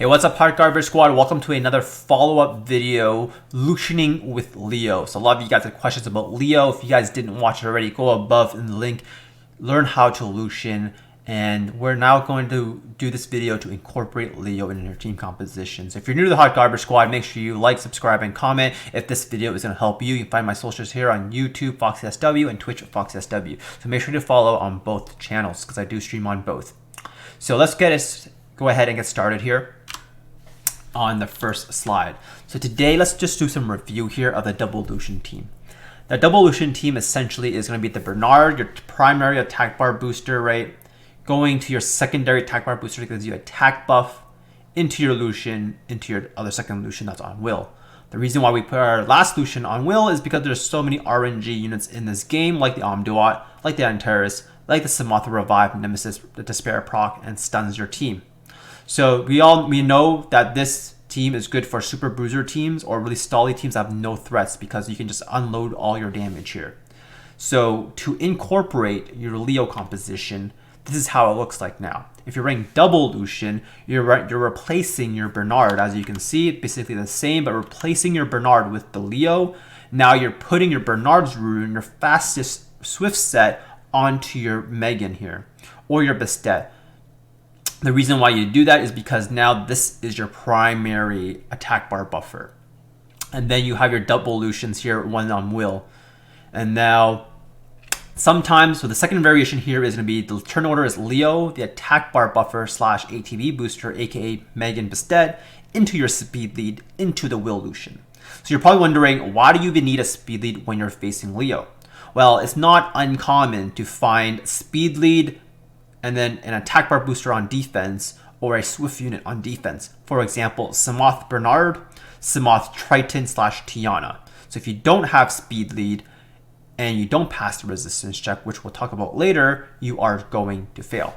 Hey, what's up, Hard Garbage Squad? Welcome to another follow-up video, Lucianing with Leo. So a lot of you guys have questions about Leo. If you guys didn't watch it already, go above in the link, learn how to Lucian. And we're now going to do this video to incorporate Leo in your team composition. So if you're new to the Hot Garbage Squad, make sure you like, subscribe, and comment if this video is going to help you. You can find my socials here on YouTube, foxysw, and Twitch, foxysw. So make sure to follow on both channels because I do stream on both. So let's go ahead and get started here on the first slide. So today, let's just do some review here of the double Lucian team. The double Lucian team essentially is going to be the Bernard, your primary attack bar booster, right? Going to your secondary attack bar booster that gives you attack buff, into your Lucian, into your other second Lucian that's on Will. The reason why we put our last Lucian on Will is because there's so many RNG units in this game, like the Omduat, like the Antares, like the Samatha Revive, Nemesis, the Despair proc, and stuns your team. So we know that this team is good for super bruiser teams or really stally teams that have no threats because you can just unload all your damage here. So to incorporate your Leo composition, this is how it looks like now. If you're running double Lucian, you're replacing your Bernard. As you can see, it's basically the same, but replacing your Bernard with the Leo. Now you're putting your Bernard's rune, your fastest Swift set, onto your Megan here, or your Bastet. The reason why you do that is because now this is your primary attack bar buffer. And then you have your double Lucians here, one on Will. And now, sometimes, so the second variation here is going to be the turn order is Leo, the attack bar buffer / ATB booster, aka Megan Bastet, into your speed lead, into the Will Lucian. So you're probably wondering, why do you even need a speed lead when you're facing Leo? Well, it's not uncommon to find speed lead and then an attack bar booster on defense or a swift unit on defense. For example, Samoth Bernard, Samoth Triton / Tiana. So if you don't have speed lead and you don't pass the resistance check, which we'll talk about later, you are going to fail.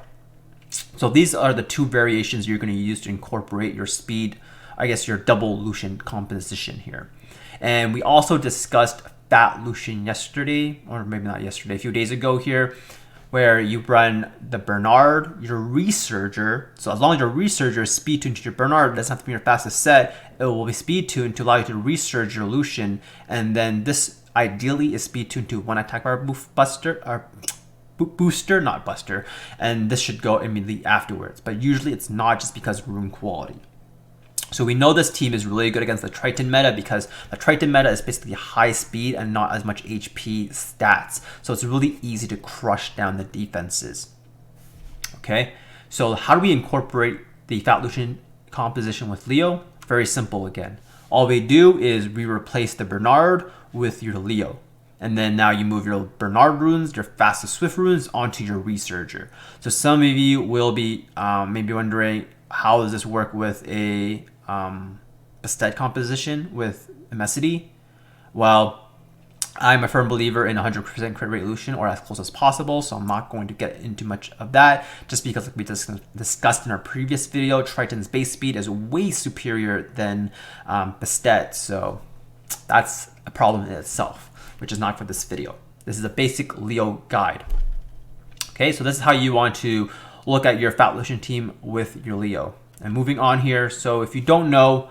So these are the two variations you're going to use to incorporate your speed, I guess your double Lucian composition here. And we also discussed Fat Lucian yesterday, or maybe not yesterday, a few days ago here, where you run the Bernard, your Resurger. So as long as your Resurger is speed tuned to your Bernard, it doesn't have to be your fastest set, it will be speed tuned to allow you to resurge your Lucian. And then this ideally is speed tuned to one attack bar booster, not buster. And this should go immediately afterwards. But usually it's not, just because of rune quality. So we know this team is really good against the Triton meta because the Triton meta is basically high speed and not as much HP stats. So it's really easy to crush down the defenses. Okay, so how do we incorporate the Fat Lucian composition with Leo? Very simple again. All we do is we replace the Bernard with your Leo. And then now you move your Bernard runes, your fastest Swift runes, onto your Resurger. So some of you will be maybe wondering, how does this work with a Bastet composition with Immensity? Well, I'm a firm believer in 100% crit rate Lucian, or as close as possible, so I'm not going to get into much of that, just because like we discussed in our previous video, Triton's base speed is way superior than Bastet, so that's a problem in itself, which is not for this video. This is a basic Leo guide. Okay, so this is how you want to look at your Fat Lucian team with your Leo. And moving on here, so if you don't know,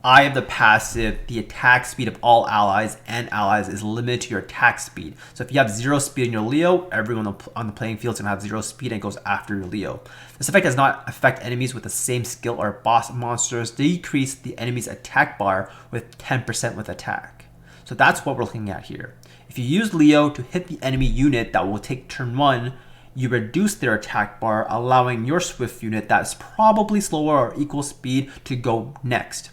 I have the passive, the attack speed of all allies and allies is limited to your attack speed. So if you have 0 speed in your Leo, everyone on the playing field is going to have 0 speed and goes after your Leo. This effect does not affect enemies with the same skill or boss monsters. Decrease the enemy's attack bar with 10% with attack. So that's what we're looking at here. If you use Leo to hit the enemy unit that will take turn 1, you reduce their attack bar, allowing your Swift unit that's probably slower or equal speed to go next.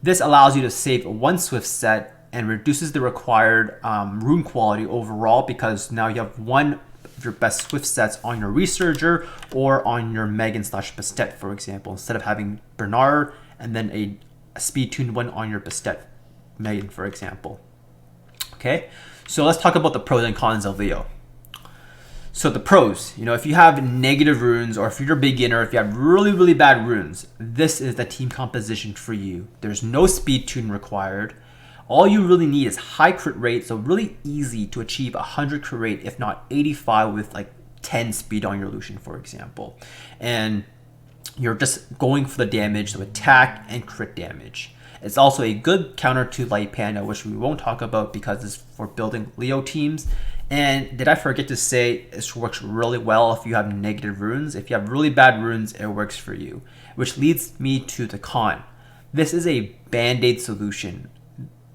This allows you to save one Swift set and reduces the required rune quality overall, because now you have one of your best Swift sets on your Resurger or on your Megan / Bastet, for example, instead of having Bernard and then a speed tuned one on your Bastet Megan, for example. Okay, so let's talk about the pros and cons of Leo. So the pros, if you have negative runes, or if you're a beginner, if you have really, really bad runes, this is the team composition for you. There's no speed tune required. All you really need is high crit rate, so really easy to achieve 100 crit rate, if not 85 with like 10 speed on your Lucian, for example. And you're just going for the damage, so attack and crit damage. It's also a good counter to Light Panda, which we won't talk about because it's for building Leo teams. And did I forget to say this works really well if you have negative runes? If you have really bad runes, it works for you. Which leads me to the con. This is a band-aid solution.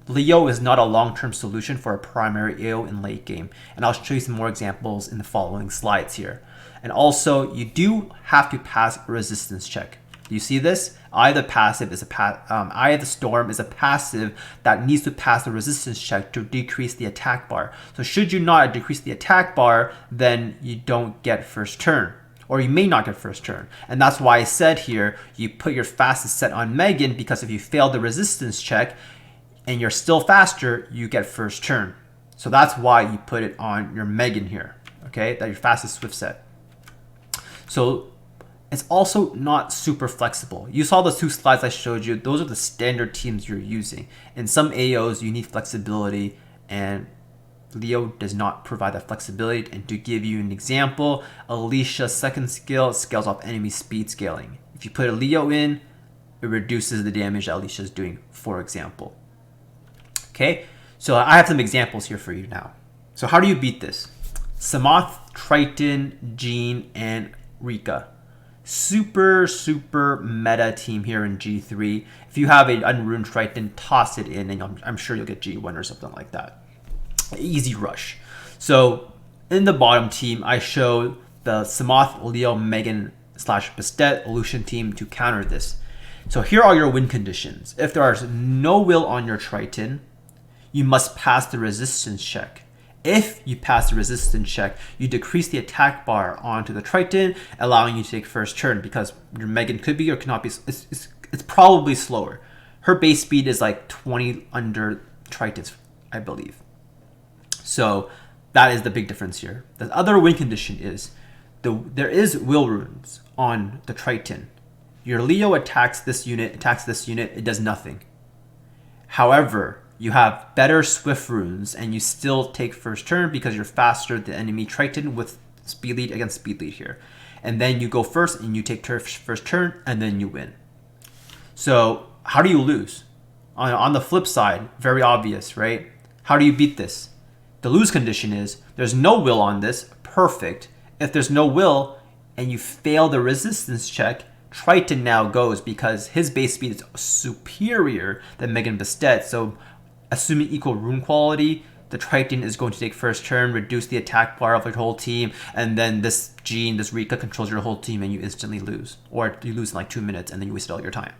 Leo is not a long-term solution for a primary AO in late game. And I'll show you some more examples in the following slides here. And also, you do have to pass a resistance check. You see this? Eye of the Storm is a passive that needs to pass the resistance check to decrease the attack bar. So should you not decrease the attack bar, then you don't get first turn. Or you may not get first turn. And that's why I said here, you put your fastest set on Megan, because if you fail the resistance check and you're still faster, you get first turn. So that's why you put it on your Megan here, okay? That your fastest Swift set. So it's also not super flexible. You saw those two slides I showed you. Those are the standard teams you're using. In some AOs, you need flexibility, and Leo does not provide that flexibility. And to give you an example, Alicia's second skill scales off enemy speed scaling. If you put a Leo in, it reduces the damage that Alicia is doing, for example. Okay, so I have some examples here for you now. So how do you beat this? Samoth, Triton, Jean, and Rika. Super meta team here in G3. If you have an unruined Triton, toss it in, and I'm sure you'll get G1 or something like that. Easy rush. So in the bottom team, I show the Samoth, Leo, Megan / Bastet Lucian team to counter this. So here are your win conditions. If there is no will on your Triton, you must pass the resistance check. If you pass the resistance check, you decrease the attack bar onto the Triton, allowing you to take first turn, because your Megan could be or cannot be. It's probably slower. Her base speed is like 20 under Triton's, I believe. So that is the big difference here. The other win condition is there is will runes on the Triton. Your Leo attacks this unit, it does nothing. However, you have better Swift runes, and you still take first turn because you're faster than the enemy Triton with speed lead against speed lead here. And then you go first and you take first turn, and then you win. So how do you lose? On the flip side, very obvious, right? How do you beat this? The lose condition is there's no will on this, perfect. If there's no will and you fail the resistance check, Triton now goes because his base speed is superior than Megan Bastet. So assuming equal rune quality, the Triton is going to take first turn, reduce the attack bar of your whole team, and then this Jean, this Rika controls your whole team and you instantly lose. Or you lose in like 2 minutes and then you wasted all your time.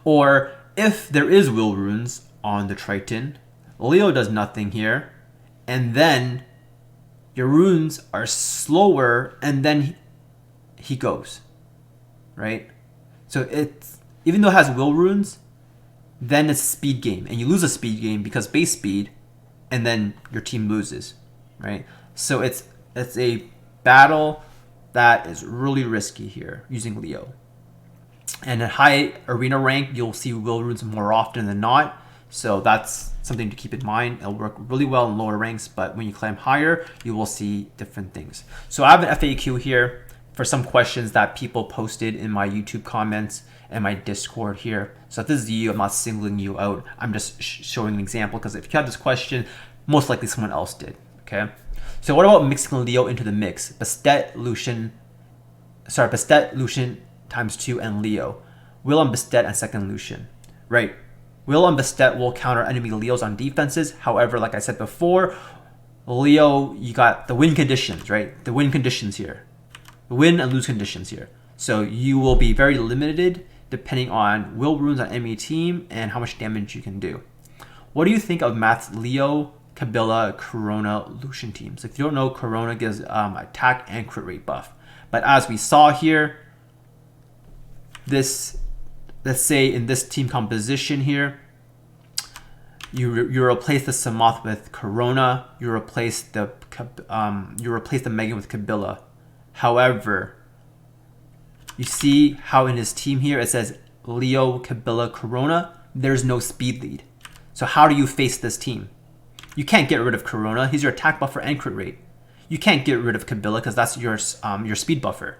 Or if there is will runes on the Triton, Leo does nothing here, and then your runes are slower, and then he goes, right? So it's, even though it has will runes, then it's a speed game, and you lose a speed game because base speed, and then your team loses, right? So it's a battle that is really risky here using Leo. And at high arena rank, you'll see will runes more often than not. So that's something to keep in mind. It'll work really well in lower ranks, but when you climb higher, you will see different things. So I have an FAQ here for some questions that people posted in my YouTube comments and my Discord here. So if this is you, I'm not singling you out. I'm just showing an example, because if you have this question, most likely someone else did, okay? So what about mixing Leo into the mix? Bastet, Lucian times 2 and Leo. Will on Bastet and second Lucian, right? Will on Bastet will counter enemy Leos on defenses. However, like I said before, Leo, you got the win conditions, right? The win conditions here. The win and lose conditions here. So you will be very limited depending on will runes on enemy team and how much damage you can do. What do you think of Matt's Leo, Kabila, Corona, Lucian teams? If you don't know, Corona gives attack and crit rate buff. But as we saw here, this, let's say in this team composition here, you replace the Samoth with Corona, you replace the Megan with Kabila. However, you see how in his team here it says Leo, Kabila, Corona. There's no speed lead. So how do you face this team? You can't get rid of Corona. He's your attack buffer and crit rate. You can't get rid of Kabila because that's your speed buffer.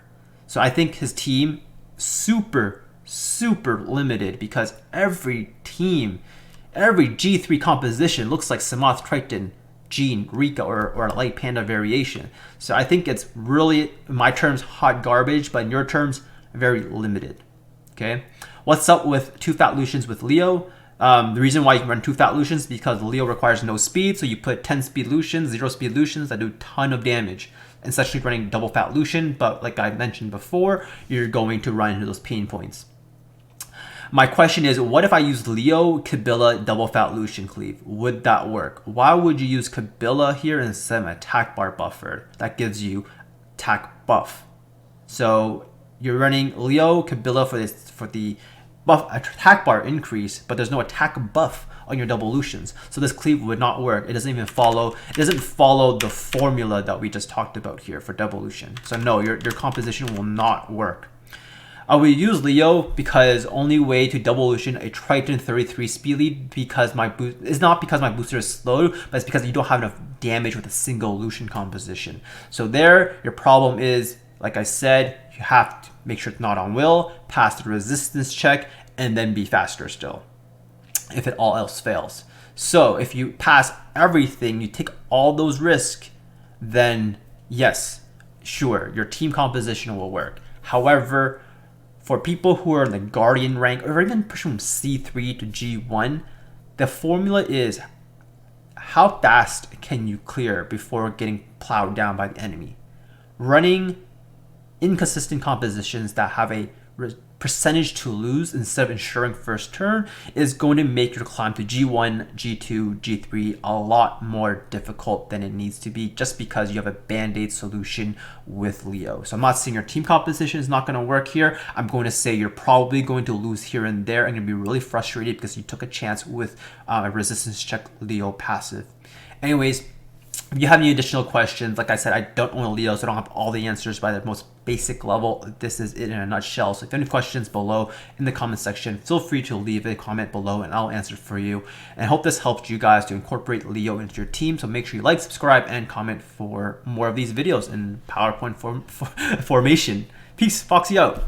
So I think his team super limited because every team, every G3 composition looks like Samoth, Triton, Gene, Rika, or a light panda variation. So I think it's really, in my terms, hot garbage, but in your terms, very limited. Okay, what's up with 2 fat Lucians with Leo? The reason why you can run 2 fat Lucians is because Leo requires no speed, so you put 10 speed Lucians, 0 speed Lucians that do a ton of damage. Essentially running double fat Lucian, but like I mentioned before, you're going to run into those pain points. My question is, what if I use Leo, Kabila, double fat Lucian cleave? Would that work? Why would you use Kabila here instead of an attack bar buffer that gives you attack buff? So you're running Leo, Kabila for the buff attack bar increase, but there's no attack buff on your double Lucians. So this cleave would not work. It doesn't follow the formula that we just talked about here for double Lucian. So no, your composition will not work. I will use Leo because only way to double Lucian a Triton 33 speed lead because my boost is not because my booster is slow, but it's because you don't have enough damage with a single Lucian composition. So there, your problem is, like I said, you have to make sure it's not on will, pass the resistance check, and then be faster still, if it all else fails. So if you pass everything, you take all those risks, then yes, sure, your team composition will work. However, for people who are in the Guardian rank, or even pushing from C3 to G1, the formula is how fast can you clear before getting plowed down by the enemy. Running inconsistent compositions that have a percentage to lose instead of ensuring first turn is going to make your climb to G1, G2, G3 a lot more difficult than it needs to be just because you have a band-aid solution with Leo. So I'm not saying your team composition is not going to work here. I'm going to say you're probably going to lose here and there and you're going to be really frustrated because you took a chance with a resistance check Leo passive. Anyways, if you have any additional questions, like I said, I don't own a Leo, so I don't have all the answers by the most basic level. This is it in a nutshell. So if you have any questions below in the comment section, feel free to leave a comment below and I'll answer for you. And I hope this helped you guys to incorporate Leo into your team. So make sure you like, subscribe, and comment for more of these videos in PowerPoint formation. Peace, Foxy out.